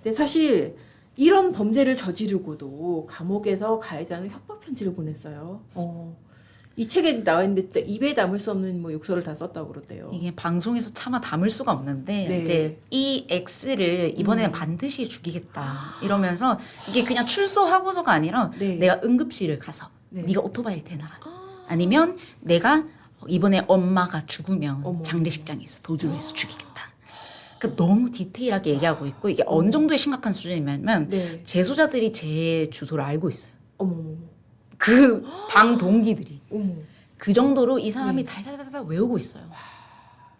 근데 사실 이런 범죄를 저지르고도 감옥에서 가해자는 협박 편지를 보냈어요. 이 책에 나와 있는데 입에 담을 수 없는 뭐 욕설을 다 썼다고 그러대요. 이게 방송에서 차마 담을 수가 없는데 네. 이제 이 X를 이번에는 반드시 죽이겠다 이러면서 이게 그냥 출소하고서가 아니라 네. 내가 응급실을 가서 네. 네가 오토바이를 대놔라. 아니면 내가 이번에 엄마가 죽으면 어머. 장례식장에서 도주를 해서 죽이겠다. 그러니까 너무 디테일하게 얘기하고 있고 이게 어느 정도의 심각한 수준이냐면 네. 재소자들이 제 주소를 알고 있어요. 어머. 그 방 동기들이. 어머. 그 정도로 이 사람이 네. 달달달달 외우고 있어요.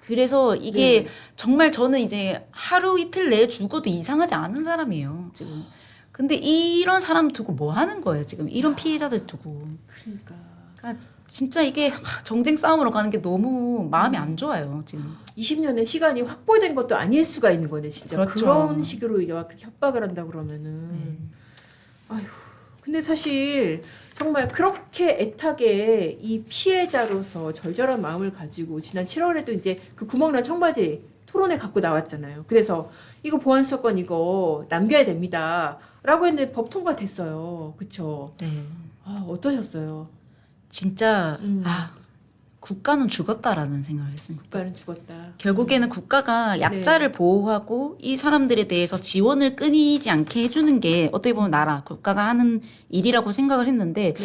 그래서 이게 네. 정말 저는 이제 하루 이틀 내에 죽어도 이상하지 않은 사람이에요. 지금. 근데 이런 사람 두고 뭐 하는 거예요? 지금 이런 피해자들 두고. 그러니까 그러니까 진짜 이게 정쟁 싸움으로 가는 게 너무 마음이 안 좋아요. 지금. 20년의 시간이 확보된 것도 아닐 수가 있는 거네, 진짜. 그렇죠. 그런 식으로 이게 막 그렇게 협박을 한다 그러면은. 아휴. 근데 사실 정말 그렇게 애타게 이 피해자로서 절절한 마음을 가지고 지난 7월에도 이제 그 구멍난 청바지 토론회 갖고 나왔잖아요. 그래서 이거 보안수사권 이거 남겨야 됩니다. 라고 했는데 법 통과됐어요. 그쵸? 네. 아, 어떠셨어요? 진짜 국가는 죽었다라는 생각을 했습니다. 국가는 죽었다. 결국에는 국가가 약자를 보호하고 이 사람들에 대해서 지원을 끊이지 않게 해주는 게 어떻게 보면 나라, 국가가 하는 일이라고 생각을 했는데 네.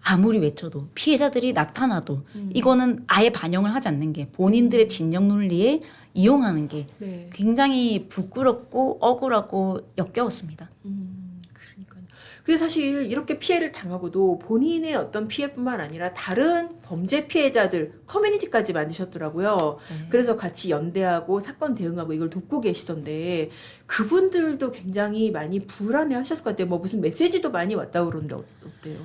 아무리 외쳐도 피해자들이 나타나도 이거는 아예 반영을 하지 않는 게 본인들의 진영 논리에 이용하는 게 네. 굉장히 부끄럽고 억울하고 역겨웠습니다. 그러니까요. 그게 사실 이렇게 피해를 당하고도 본인의 어떤 피해뿐만 아니라 다른 범죄 피해자들 커뮤니티까지 만드셨더라고요. 그래서 같이 연대하고 사건 대응하고 이걸 돕고 계시던데 그분들도 굉장히 많이 불안해하셨을 것 같아요. 뭐 무슨 메시지도 많이 왔다고 그러는데 어때요?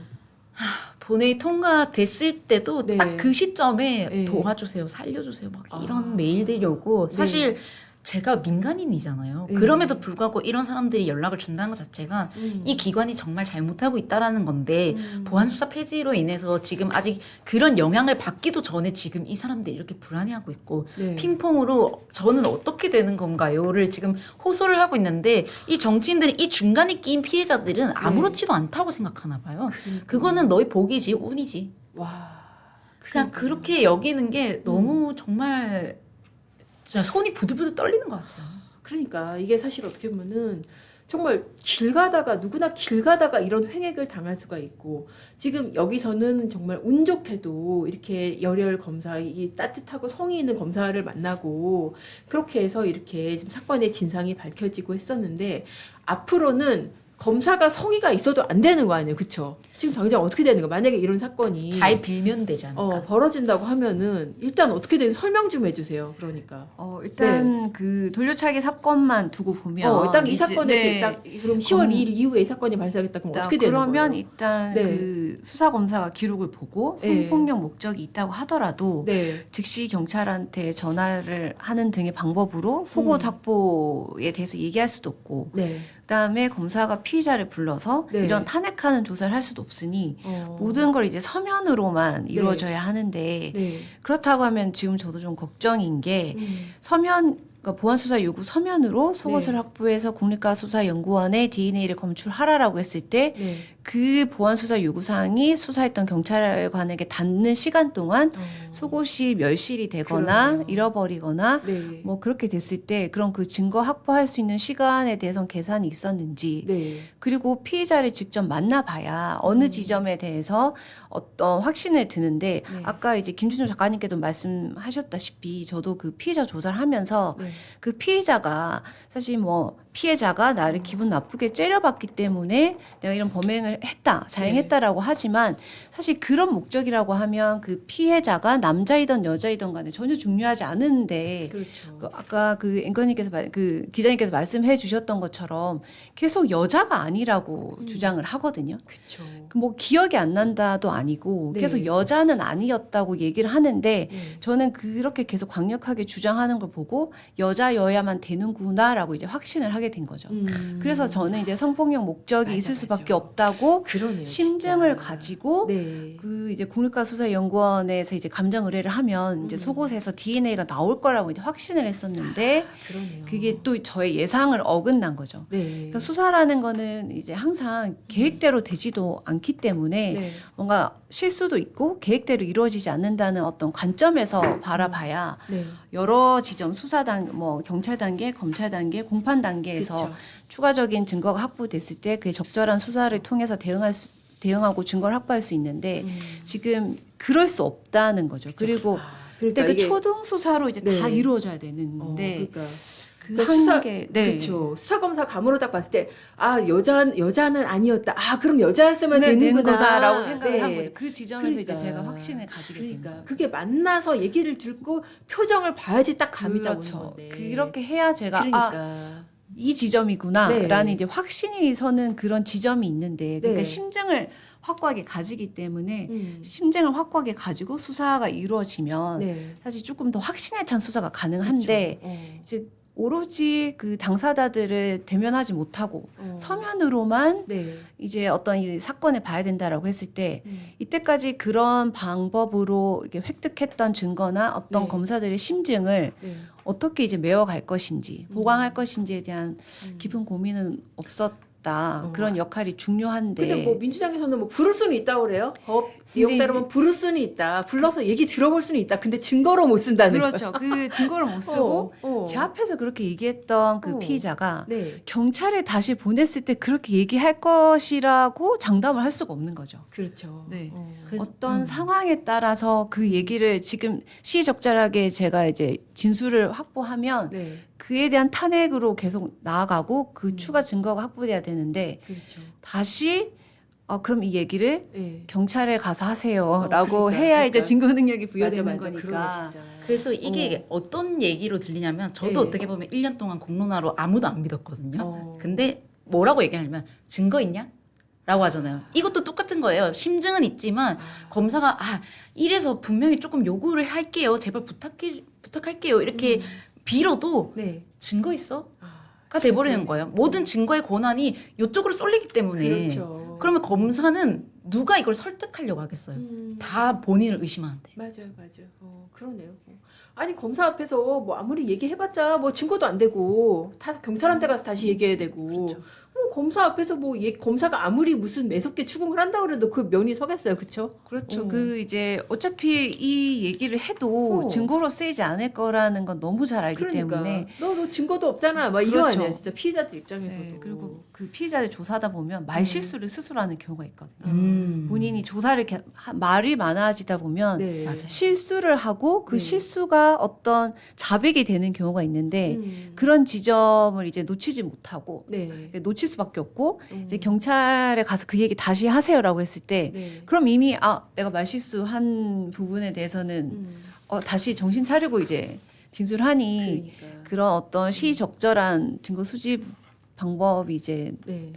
본회의 통과됐을 때도 네. 딱 그 시점에 네. 도와주세요, 살려주세요 막 아. 이런 메일들이 오고 네. 사실 제가 민간인이잖아요. 네. 그럼에도 불구하고 이런 사람들이 연락을 준다는 것 자체가 이 기관이 정말 잘못하고 있다라는 건데 보안수사 폐지로 인해서 지금 아직 그런 영향을 받기도 전에 지금 이 사람들이 이렇게 불안해하고 있고 네. 핑퐁으로 저는 어떻게 되는 건가요를 지금 호소를 하고 있는데 이 정치인들은 이 중간에 끼인 피해자들은 아무렇지도 않다고 생각하나 봐요. 그거는 너희 복이지 운이지. 와. 그냥 그렇게 여기는 게 너무 정말 진짜 손이 부들부들 떨리는 것 같아요. 그러니까 이게 사실 어떻게 보면은 정말 길 가다가 누구나 길 가다가 이런 횡액을 당할 수가 있고 지금 여기서는 정말 운 좋게도 이렇게 열혈 검사 이 따뜻하고 성의 있는 검사를 만나고 그렇게 해서 이렇게 지금 사건의 진상이 밝혀지고 했었는데 앞으로는 검사가 성의가 있어도 안 되는 거 아니에요, 그쵸? 지금 당장 어떻게 되는 거? 만약에 이런 사건이 잘 빌면 되지 않을까. 벌어진다고 하면은 일단 어떻게 되는지 설명 좀 해주세요. 그러니까. 일단 그 돌려차기 사건만 두고 보면 딱 이 이제- 사건에 네. 딱 그럼 10월 2일 이후에 이 사건이 발생했다 그럼 어떻게 되는 거예요? 그러면 일단 네. 그 수사 검사가 기록을 보고 네. 성폭력 목적이 있다고 하더라도 네. 즉시 경찰한테 전화를 하는 등의 방법으로 속옷 확보에 대해서 얘기할 수도 없고 네. 그다음에 검사가 피의자를 불러서 네. 이런 탄핵하는 조사를 할 수도 없으니 어. 모든 걸 이제 서면으로만 이루어져야 하는데 네. 그렇다고 하면 지금 저도 좀 걱정인 게 서면 그러니까 보안수사 요구 서면으로 속옷을 네. 확보해서 국립과수사연구원에 DNA를 검출하라라고 했을 때 네. 그 보안수사 요구사항이 수사했던 경찰관에게 닿는 시간 동안 어. 속옷이 멸실이 되거나 그러네요. 잃어버리거나 네. 뭐 그렇게 됐을 때 그런 그 증거 확보할 수 있는 시간에 대해서는 계산이 있었는지 네. 그리고 피의자를 직접 만나봐야 어느 지점에 대해서 어떤 확신을 드는데 네. 아까 이제 김준호 작가님께도 말씀하셨다시피 저도 그 피의자 조사를 하면서 네. 그 피의자가 사실 뭐 피해자가 나를 기분 나쁘게 째려봤기 때문에 내가 이런 범행을 했다, 자행했다라고 하지만 사실 그런 목적이라고 하면 그 피해자가 남자이든 여자이든 간에 전혀 중요하지 않은데 그렇죠. 그 아까 그 앵커님께서 그 기자님께서 말씀해 주셨던 것처럼 계속 여자가 아니라고 주장을 하거든요. 그렇죠. 그 뭐 기억이 안 난다도 아니고 네. 계속 여자는 아니었다고 얘기를 하는데 네. 저는 그렇게 계속 강력하게 주장하는 걸 보고 여자여야만 되는구나라고 이제 확신을 하게 된 거죠. 그래서 저는 이제 성폭력 목적이 맞아, 있을 맞아. 수밖에 없다고 가지고 그러네요. 심증을 진짜. 가지고 네. 그 이제 국립과수사연구원에서 이제 감정 의뢰를 하면 이제 속옷에서 DNA가 나올 거라고 이제 확신을 했었는데 그러네요. 그게 또 저의 예상을 어긋난 거죠. 네. 그러니까 수사라는 거는 이제 항상 계획대로 되지도 않기 때문에 네. 뭔가 실수도 있고 계획대로 이루어지지 않는다는 어떤 관점에서 바라봐야 네. 여러 지점 수사 뭐 경찰 단계, 검찰 단계, 공판 단계에서 그쵸. 추가적인 증거가 확보됐을 때 그에 적절한 수사를 통해서 대응하고 증거를 확보할 수 있는데 지금 그럴 수 없다는 거죠. 그리고 그러니까 그때 그 이게 초동 수사로 이제 다 네. 이루어져야 되는데 그러니까 그 그러니까 수사- 한계 네. 그렇죠. 수사 검사 감으로 딱 봤을 때 여자는 아니었다. 그럼 여자였으면 네, 되는 되는구나. 거다라고 생각을 네. 한 거죠. 그 지점에서 이제 그러니까. 제가 확신을 가지게 된 그러니까 거예요. 그게 만나서 얘기를 듣고 표정을 봐야지 딱 감이 나오는 그렇죠. 건데. 그렇게 해야 제가 그러니까 이 지점이구나라는 네. 이제 확신이 서는 그런 지점이 있는데 그러니까 네. 심증을 확고하게 가지기 때문에 음. 심증을 확고하게 가지고 수사가 이루어지면 네. 사실 조금 더 확신에 찬 수사가 가능한데 그렇죠. 이제 오로지 그 당사자들을 대면하지 못하고 어. 서면으로만 네. 이제 어떤 이 사건을 봐야 된다라고 했을 때 음. 이때까지 그런 방법으로 이렇게 획득했던 증거나 어떤 네. 검사들의 심증을 네. 어떻게 이제 메워갈 것인지 보강할 것인지에 대한 깊은 고민은 없었다. 그런 역할이 중요한데. 근데 뭐 민주당에서는 뭐 부를 수는 있다고 그래요. 법 근데 내용 따르면 부를 수는 있다. 불러서 얘기 들어볼 수는 있다. 근데 증거로 못 쓴다는 그렇죠. 그 증거를 못 쓰고 제 앞에서 그렇게 얘기했던 그 어. 피의자가 네. 경찰에 다시 보냈을 때 그렇게 얘기할 것이라고 장담을 할 수가 없는 거죠. 그렇죠. 네. 그- 어떤 상황에 따라서 그 얘기를 지금 시적절하게 제가 이제 진술을 확보하면 네. 그에 대한 탄핵으로 계속 나아가고 그 추가 증거가 확보돼야 되는데 그렇죠. 다시 그럼 이 얘기를 네. 경찰에 가서 하세요라고 그러니까, 해야 이제 그러니까. 증거 능력이 부여되는 맞아. 거니까. 그러네, 진짜. 그래서 이게 어떤 얘기로 들리냐면 저도 네. 어떻게 보면 1년 동안 공론화로 아무도 안 믿었거든요. 어. 근데 뭐라고 얘기하냐면 증거 있냐? 라고 하잖아요. 이것도 똑같은 거예요. 심증은 있지만 검사가 이래서 분명히 조금 요구를 할게요. 제발 부탁할게요. 이렇게 빌어도 네. 증거 있어? 아, 가 돼버리는 거예요. 모든 증거의 권한이 이쪽으로 쏠리기 때문에. 그렇죠. 그러면 검사는 누가 이걸 설득하려고 하겠어요. 다 본인을 의심하는데. 맞아요. 그러네요. 아니 검사 앞에서 뭐 아무리 얘기해봤자 뭐 증거도 안 되고 다 경찰한테 가서 다시 얘기해야 되고 그렇죠. 검사 앞에서 뭐 검사가 아무리 무슨 매섭게 추궁을 한다 그래도 그 면이 서겠어요, 그렇죠? 그렇죠. 그 이제 어차피 이 얘기를 해도 증거로 쓰이지 않을 거라는 건 너무 잘 알기 그러니까 때문에. 너 증거도 없잖아, 막 이거 그렇죠. 아니야, 진짜 피해자들 입장에서도. 네, 그리고 그 피의자들 조사하다 보면 말 실수를 스스로 하는 경우가 있거든요. 음. 본인이 조사를 말이 많아지다 보면 네. 맞아요. 실수를 하고 그 네. 실수가 어떤 자백이 되는 경우가 있는데 음. 그런 지점을 이제 놓치지 못하고 네. 놓칠 수밖에 없고 이제 경찰에 가서 그 얘기 다시 하세요라고 했을 때 네. 그럼 이미 내가 말실수한 부분에 대해서는 다시 정신 차리고 이제 진술하니 그러니까. 그런 어떤 시적절한 증거 수집 방법이 이제 네.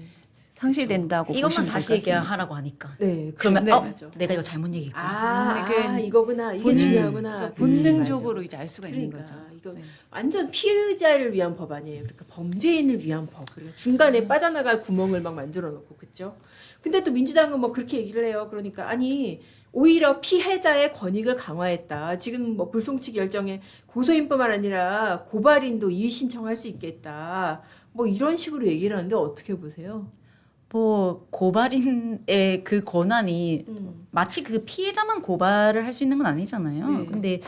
상실된다고 이것만 보시면 다시 될것 같습니다. 얘기하라고 하니까. 네. 그러면 네, 맞아. 내가 이거 잘못 얘기했구나. 이게 이거구나. 이게 본능, 중요하구나. 그러니까 그렇지, 본능적으로 맞아. 이제 알 수가 있는 그러니까 거죠. 이거 네. 완전 피해자를 위한 법 아니에요. 그러니까 범죄인을 위한 법. 그리고 중간에 빠져나갈 구멍을 막 만들어 놓고 그렇죠. 근데 또 민주당은 뭐 그렇게 얘기를 해요. 그러니까 아니 오히려 피해자의 권익을 강화했다. 지금 뭐 불송치 결정에 고소인뿐만 아니라 고발인도 이의 신청할 수 있겠다. 뭐 이런 식으로 얘기를 하는데 어떻게 보세요? 뭐 고발인의 그 권한이 마치 그 피해자만 고발을 할 수 있는 건 아니잖아요. 네. 근데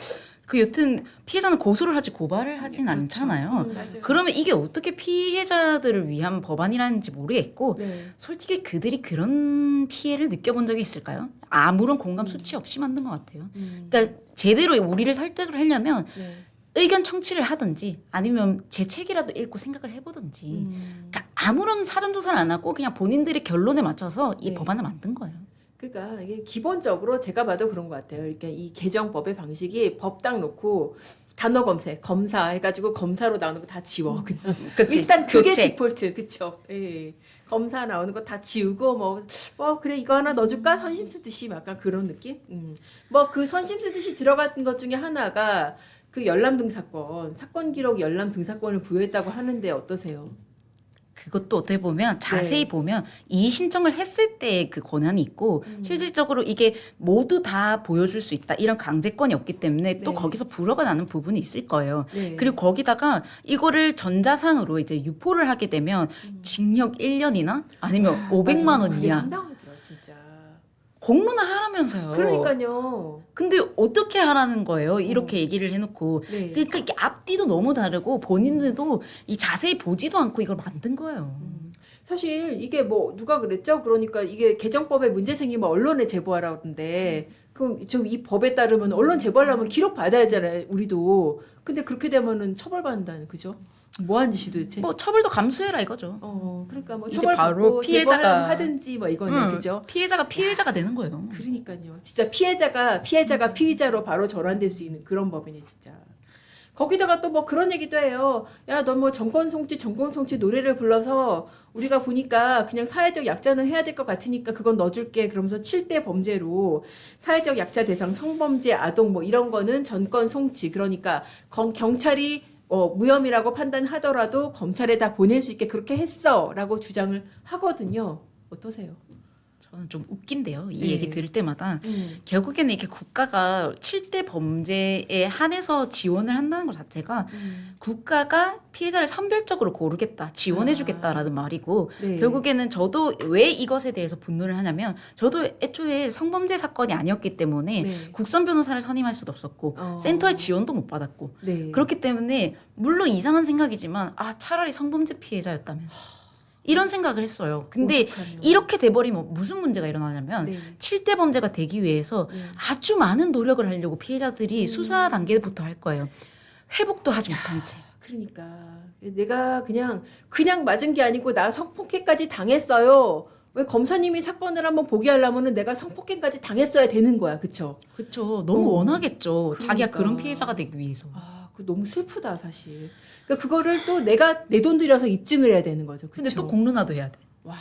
그 여튼 피해자는 고소를 하지 고발을 하진 그렇죠. 않잖아요. 맞아요. 그러면 이게 어떻게 피해자들을 위한 법안이라는지 모르겠고 네. 솔직히 그들이 그런 피해를 느껴본 적이 있을까요? 아무런 공감 수치 없이 만든 것 같아요. 그러니까 제대로 우리를 설득을 하려면 네. 의견 청취를 하든지 아니면 제 책이라도 읽고 생각을 해보든지 그러니까 아무런 사전조사를 안 하고 그냥 본인들의 결론에 맞춰서 이 네. 법안을 만든 거예요. 그러니까 이게 기본적으로 제가 봐도 그런 것 같아요. 그러니까 이 개정법의 방식이 법 딱 놓고 단어 검사 해가지고 검사로 나오는 거 다 지워 그냥. 그치? 일단 그게 교체. 디폴트, 그쵸? 예. 검사 나오는 거 다 지우고 뭐 그래 이거 하나 넣어줄까 선심 쓰듯이 약간 그런 느낌. 뭐 그 선심 쓰듯이 들어간 것 중에 하나가 그 열람 등사건 사건 기록 열람 등사건을 부여했다고 하는데 어떠세요? 그것도 어떻게 보면 자세히 네. 보면 이의 신청을 했을 때 그 권한이 있고 실질적으로 이게 모두 다 보여줄 수 있다 이런 강제권이 없기 때문에 또 네. 거기서 불허가 나는 부분이 있을 거예요. 네. 그리고 거기다가 이거를 전자상으로 이제 유포를 하게 되면 징역 1년이나 아니면 500만 원 그게 이하 황당하더라 진짜. 공론화 하라면서요. 그러니까요. 근데 어떻게 하라는 거예요? 이렇게 얘기를 해놓고 네. 그러니까 이게 앞뒤도 너무 다르고 본인들도 이 자세히 보지도 않고 이걸 만든 거예요. 사실 이게 뭐 누가 그랬죠? 그러니까 이게 개정법에 문제 생기면 언론에 제보하라 그러는데 그럼 지금 이 법에 따르면 언론 제보하려면 기록 받아야 하잖아요. 우리도. 근데 그렇게 되면은 처벌받는다는 그죠? 뭐한 짓이 도대체? 뭐 처벌도 감수해라 이거죠. 그러니까 뭐 이제 처벌받고 바로 제보하려면 하든지 뭐 이거는 응, 그죠? 피해자가 피해자가 되는 거예요. 그러니까요. 진짜 피해자가 피의자로 바로 전환될 수 있는 그런 법이네 진짜. 거기다가 또 뭐 그런 얘기도 해요. 야, 너 뭐 정권 송치 노래를 불러서 우리가 보니까 그냥 사회적 약자는 해야 될 것 같으니까 그건 넣어줄게. 그러면서 7대 범죄로 사회적 약자 대상 성범죄, 아동 뭐 이런 거는 전권 송치. 그러니까 경찰이 무혐의라고 판단하더라도 검찰에 다 보낼 수 있게 그렇게 했어라고 주장을 하거든요. 어떠세요? 저는 좀 웃긴데요. 이 네. 얘기 들을 때마다 결국에는 이렇게 국가가 7대 범죄에 한해서 지원을 한다는 것 자체가 국가가 피해자를 선별적으로 고르겠다, 지원해주겠다라는 말이고 네. 결국에는 저도 왜 이것에 대해서 분노를 하냐면 저도 애초에 성범죄 사건이 아니었기 때문에 네. 국선 변호사를 선임할 수도 없었고 센터의 지원도 못 받았고 네. 그렇기 때문에 물론 이상한 생각이지만 차라리 성범죄 피해자였다면 이런 생각을 했어요. 근데 오죽하면. 이렇게 돼버리면 무슨 문제가 일어나냐면 네. 7대 범죄가 되기 위해서 아주 많은 노력을 하려고 피해자들이 수사 단계부터 할 거예요. 회복도 하지 못한 채. 그러니까 내가 그냥 맞은 게 아니고 나 성폭행까지 당했어요. 왜 검사님이 사건을 한번 보게 하려면은 내가 성폭행까지 당했어야 되는 거야, 그쵸? 그렇죠. 너무 원하겠죠. 자기가 그러니까. 그런 피해자가 되기 위해서. 그 너무 슬프다 사실. 그러니까 그거를 또 내가 내 돈 들여서 입증을 해야 되는 거죠, 그쵸? 근데 또 공론화도 해야 돼. 와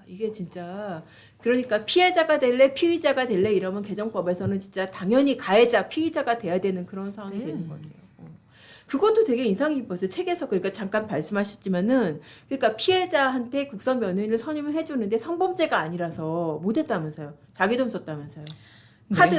이게 진짜 그러니까 피해자가 될래 피의자가 될래 이러면 개정법에서는 진짜 당연히 가해자 피의자가 돼야 되는 그런 상황이 되는 거네요. 그것도 되게 인상 깊었어요. 책에서 그러니까 잠깐 말씀하셨지만은 그러니까 피해자한테 국선 변호인을 선임을 해주는데 성범죄가 아니라서 못했다면서요. 자기 돈 썼다면서요.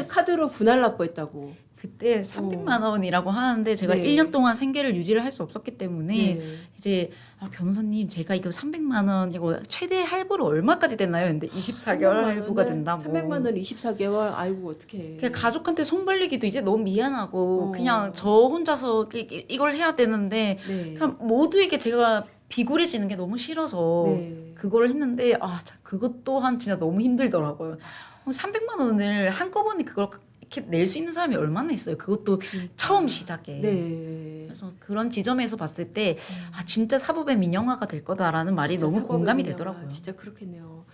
카드로 분할 납부했다고. 그때 300만 원이라고 하는데 제가 네. 1년 동안 생계를 유지를 할 수 없었기 때문에 네. 이제 변호사님 제가 이거 300만 원 이거 최대 할부로 얼마까지 됐나요? 근데 24개월 할부가 된다고. 300만 원 24개월. 아이고 어떡해. 그냥 가족한테 손 벌리기도 이제 너무 미안하고 그냥 저 혼자서 이걸 해야 되는데 네. 그냥 모두에게 제가 비굴해지는 게 너무 싫어서 네. 그걸 했는데 그것 또한 진짜 너무 힘들더라고요. 300만 원을 한꺼번에 그걸 이렇게 낼 수 있는 사람이 얼마나 있어요. 그것도 처음 시작에. 네. 그래서 그런 지점에서 봤을 때 진짜 사법의 민영화가 될 거다라는 말이 진짜 너무 사법의 공감이 민영화. 되더라고요. 진짜 그렇겠네요.